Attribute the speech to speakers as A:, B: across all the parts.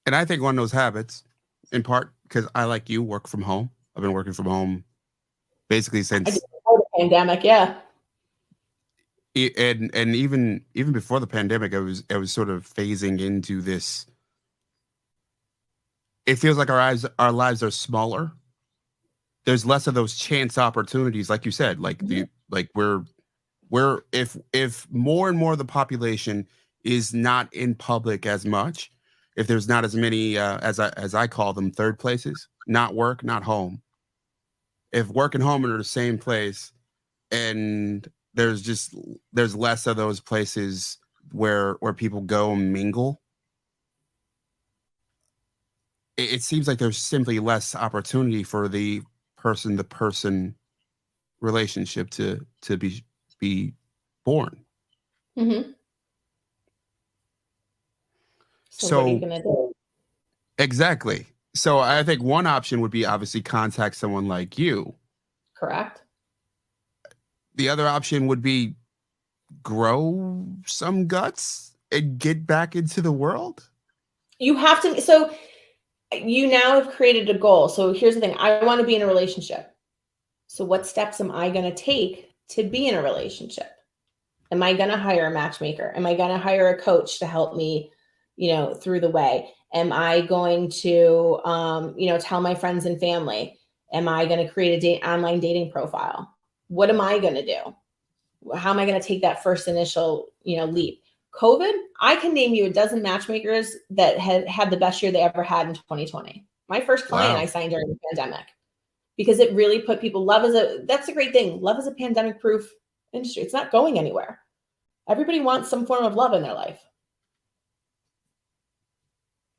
A: And I think one of those habits, in part because I, like you, work from home. I've been working from home basically
B: I did
A: since
B: before the pandemic, yeah.
A: and even before the pandemic, I was sort of phasing into this. It feels like our lives are smaller. There's less of those chance opportunities, like you said,
B: Mhm.
A: like we're if more and more of the population is not in public as much, if there's not as many as I call them third places, not work, not home. If work and home are the same place, and there's less of those places where people go and mingle, it seems like there's simply less opportunity for the person to person relationship to be born.
B: Mhm. So what are you
A: So
B: gonna do?
A: exactly. So I think one option would be obviously contact someone like you.
B: Correct.
A: The other option would be grow some guts and get back into the world.
B: You have to. So you now have created a goal. So here's the thing: I want to be in a relationship. So what steps am I going to take to be in a relationship? Am I going to hire a matchmaker? Am I going to hire a coach to help me, through the way? Am I going to, tell my friends and family? Am I going to create online dating profile? What am I going to do? How am I going to take that first initial, leap? COVID, I can name you a dozen matchmakers that had the best year they ever had in 2020. My first client I
A: Wow.
B: signed during the pandemic because it really put people, that's a great thing. Love is a pandemic proof industry. It's not going anywhere. Everybody wants some form of love in their life.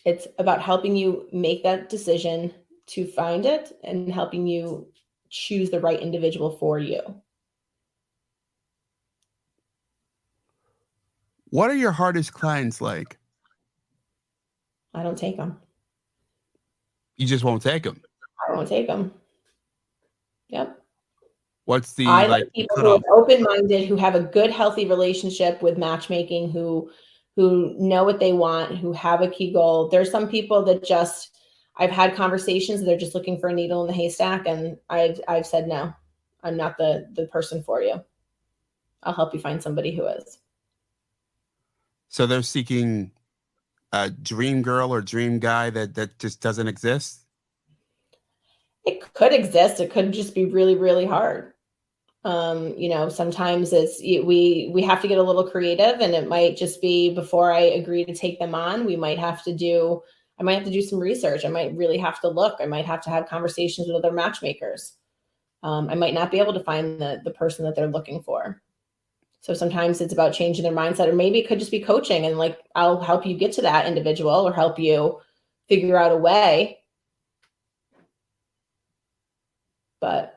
B: It's about helping you make that decision to find it and helping you choose the right individual for you.
A: What are your hardest clients like?
B: I don't take them.
A: You just won't take them.
B: I won't take them. Yep.
A: What's the
B: I like
A: like
B: people who
A: cutoff?
B: are open-minded, who have a good, healthy relationship with matchmaking, who know what they want, who have a key goal. There's some people that just I've had conversations, they're just looking for a needle in the haystack, and I've said no. I'm not the person for you. I'll help you find somebody who is.
A: So they're seeking a dream girl or dream guy that just doesn't exist.
B: It could exist. It could just be really, really hard. Sometimes we have to get a little creative, and it might just be before I agree to take them on, I might have to do some research. I might really have to look. I might have to have conversations with other matchmakers. I might not be able to find the person that they're looking for. So sometimes it's about changing their mindset, or maybe it could just be coaching, and like I'll help you get to that individual or help you figure out a way. But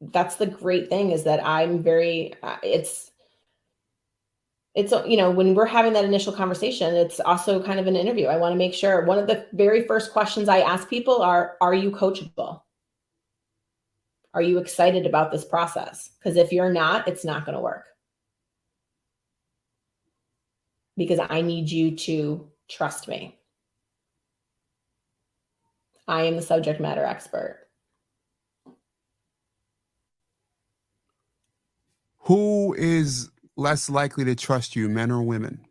B: that's the great thing is that I'm very, when we're having that initial conversation, it's also kind of an interview. I want to make sure one of the very first questions I ask people are you coachable? Are you excited about this process? Because if you're not, it's not going to work, because I need you to trust me. I am the subject matter expert.
A: Who is less likely to trust you, men or women?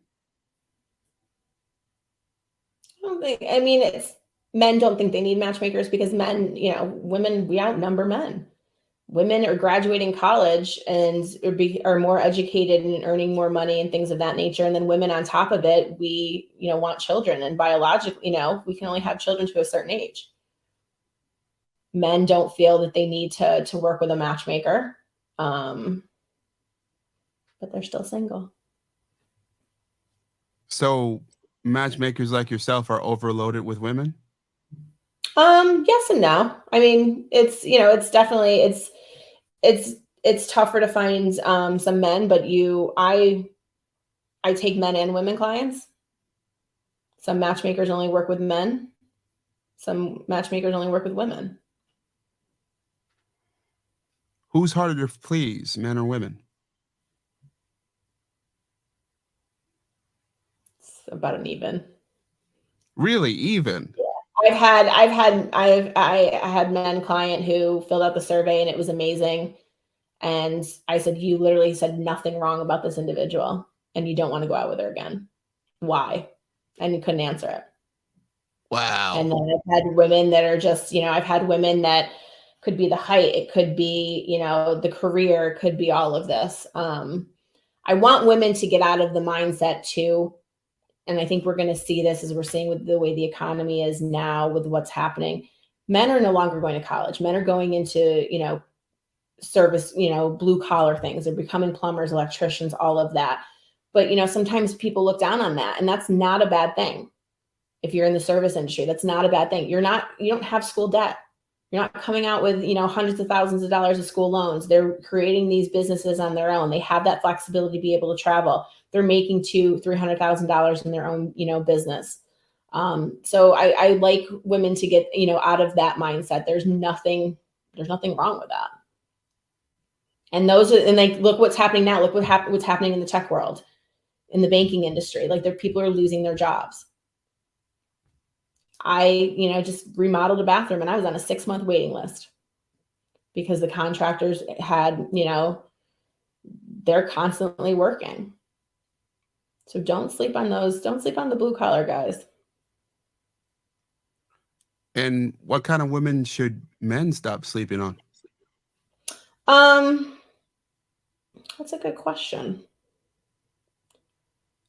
B: I mean, it's men don't think they need matchmakers because men, women, we outnumber men. Women are graduating college and are more educated and earning more money and things of that nature. And then women on top of it, we, want children, and biologically, we can only have children to a certain age. Men don't feel that they need to work with a matchmaker, um, but they're still single.
A: So matchmakers like yourself are overloaded with women.
B: Yes and no. I mean, it's definitely it's it's tougher to find some men, but I take men and women clients. Some matchmakers only work with men. Some matchmakers only work with women.
A: Who's harder to please, men or women?
B: It's about an even.
A: Really, even.
B: I had men client who filled out the survey and it was amazing. And I said, you literally said nothing wrong about this individual and you don't want to go out with her again. Why? And he couldn't answer it.
A: Wow.
B: And then I've had women that are just, I've had women that could be the height, it could be, the career, it could be all of this. I want women to get out of the mindset too. And I think we're going to see this as we're seeing with the way the economy is now with what's happening. Men are no longer going to college. Men are going into, service, blue collar things. They're becoming plumbers, electricians, all of that. But, sometimes people look down on that, and that's not a bad thing. If you're in the service industry, that's not a bad thing. You don't have school debt. You're not coming out with, hundreds of thousands of dollars of school loans. They're creating these businesses on their own. They have that flexibility to be able to travel. They're making $200,000-$300,000 in their own, business. So I like women to get, out of that mindset. There's nothing wrong with that. And look what's happening now. Look what's happening in the tech world, in the banking industry. Like people are losing their jobs. I, just remodeled a bathroom and I was on a 6-month waiting list because the contractors had, they're constantly working. So don't sleep on those. Don't sleep on the blue collar guys.
A: And what kind of women should men stop sleeping on?
B: That's a good question.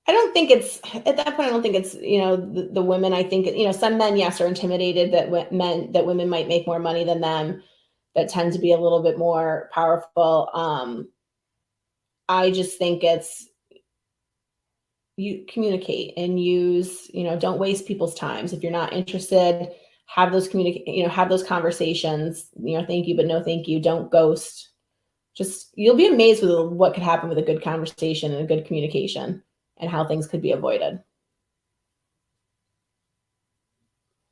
B: I don't think it's at that point. I don't think it's the women. I think some men, yes, are intimidated that women might make more money than them, that tend to be a little bit more powerful. I just think it's you communicate and use. Don't waste people's times. If you're not interested, have those have those conversations. Thank you, but no thank you. Don't ghost. Just you'll be amazed with what could happen with a good conversation and a good communication, and how things could be avoided.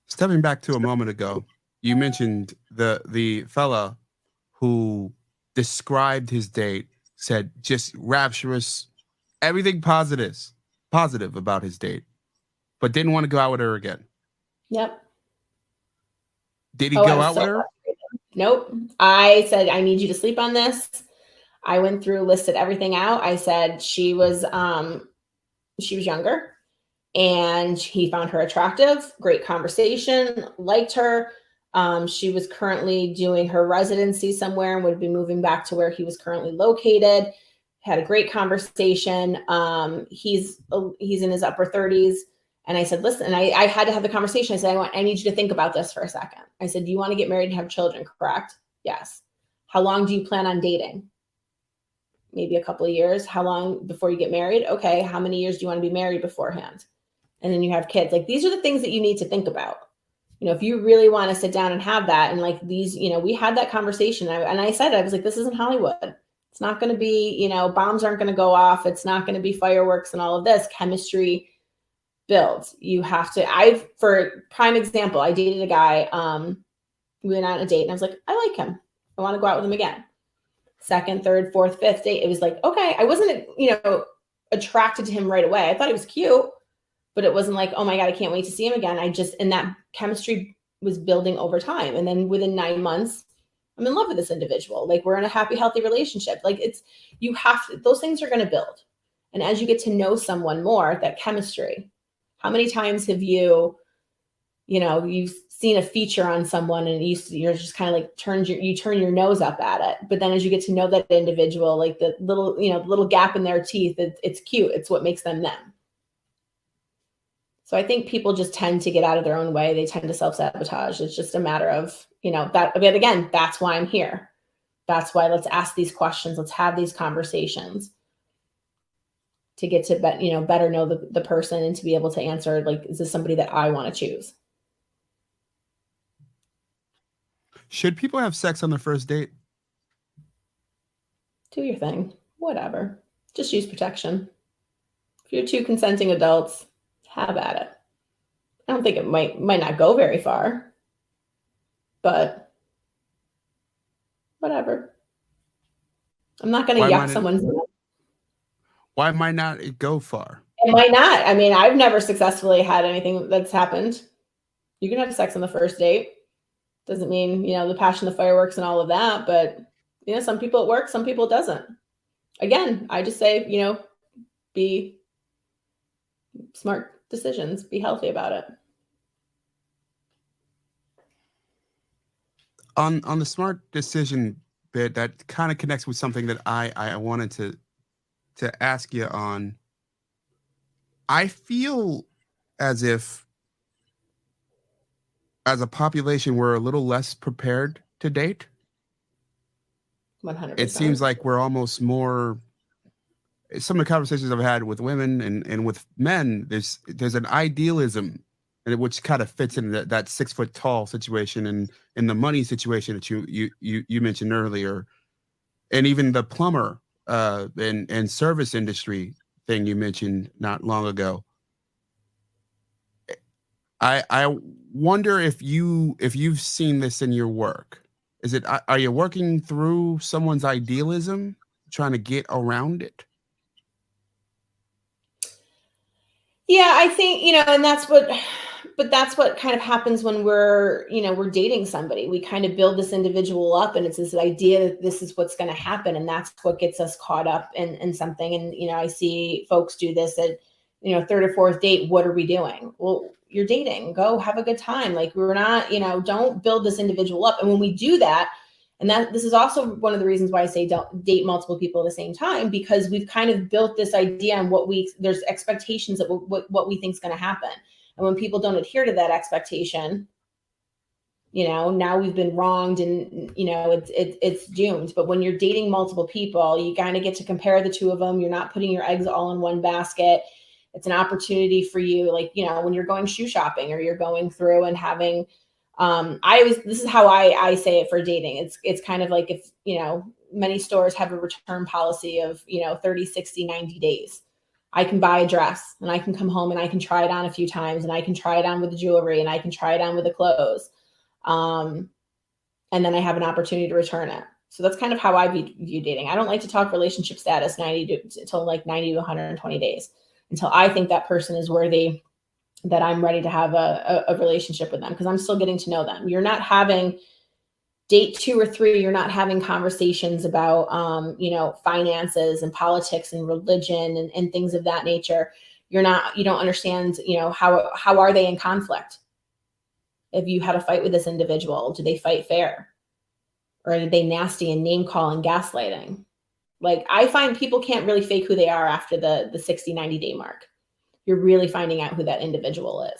A: Stepping back to a moment ago, you mentioned the fella who described his date, said just rapturous, everything positive about his date, but didn't want to go out with her again.
B: Yep.
A: Did he go out with her?
B: Nope. I said, I need you to sleep on this. I went through, listed everything out. I said she was younger and he found her attractive, great conversation, liked her. She was currently doing her residency somewhere and would be moving back to where he was currently located. Had a great conversation. He's in his upper 30s. And I said, listen, and I had to have the conversation. I said, I need you to think about this for a second. I said, do you want to get married and have children? Correct? Yes. How long do you plan on dating? Maybe a couple of years. How long before you get married? Okay. How many years do you want to be married beforehand? And then you have kids. Like, these are the things that you need to think about. If you really want to sit down and have that, and like these, we had that conversation. And I said, I was like, this isn't Hollywood. It's not going to be, bombs aren't going to go off. It's not going to be fireworks and all of this. Chemistry builds. You have to, for prime example, I dated a guy, we went on a date and I was like, I like him. I want to go out with him again. Second, third, fourth, fifth date. It was like, okay. I wasn't, attracted to him right away. I thought he was cute, but it wasn't like, oh my God, I can't wait to see him again. And that chemistry was building over time. And then within 9 months, I'm in love with this individual. Like, we're in a happy, healthy relationship. Like, those things are going to build. And as you get to know someone more, that chemistry, how many times have you've seen a feature on someone and you're just kind of like you turn your nose up at it. But then as you get to know that individual, like the little gap in their teeth, it's cute. It's what makes them them. So I think people just tend to get out of their own way. They tend to self-sabotage. It's just a matter of, that, but again, that's why I'm here. That's why let's ask these questions. Let's have these conversations to get to better know the person and to be able to answer, like, is this somebody that I want to choose?
A: Should people have sex on their first date?
B: Do your thing. Whatever. Just use protection. If you're two consenting adults, have at it. I don't think it might not go very far, but whatever. I'm not going to yuck someone's.
A: Why might not it go far?
B: It might not. I mean, I've never successfully had anything that's happened. You can have sex on the first date. Doesn't mean, the passion, the fireworks and all of that, but some people it works, some people it doesn't. Again, I just say, be smart decisions, be healthy about it.
A: On the smart decision bit, that kind of connects with something that I wanted to ask you on. I feel as if as a population we're a little less prepared to date.
B: 100%.
A: It seems like we're almost more, some of the conversations I've had with women and with men, there's an idealism, and which kind of fits into that 6 foot tall situation and in the money situation that you mentioned earlier, and even the plumber and service industry thing you mentioned not long ago. I wonder if you've seen this in your work. Are you working through someone's idealism, trying to get around it?
B: Yeah, I think, and that's what kind of happens when we're dating somebody. We kind of build this individual up, and it's this idea that this is what's going to happen. And that's what gets us caught up in something. And, I see folks do this at, third or fourth date. What are we doing? Well, you're dating, go have a good time. Like, we're not, don't build this individual up. And when we do that, and this is also one of the reasons why I say don't date multiple people at the same time, because we've kind of built this idea on there's expectations of what we think is going to happen. And when people don't adhere to that expectation, now we've been wronged, and, it's doomed. But when you're dating multiple people, you kind of get to compare the two of them. You're not putting your eggs all in one basket. It's an opportunity for you, like, when you're going shoe shopping or you're going through and having, this is how I say it for dating. It's kind of like if, many stores have a return policy of, 30, 60, 90 days. I can buy a dress and I can come home and I can try it on a few times, and I can try it on with the jewelry, and I can try it on with the clothes. And then I have an opportunity to return it. So that's kind of how I view dating. I don't like to talk relationship status 90 to 120 days until I think that person is worthy, that I'm ready to have a relationship with them, because I'm still getting to know them. You're not having date 2 or 3. You're not having conversations about, finances and politics and religion and things of that nature. You don't understand, how are they in conflict? If you had a fight with this individual, do they fight fair? Or are they nasty and name calling, gaslighting? Like, I find people can't really fake who they are after the 60, 90 day mark. You're really finding out who that individual is.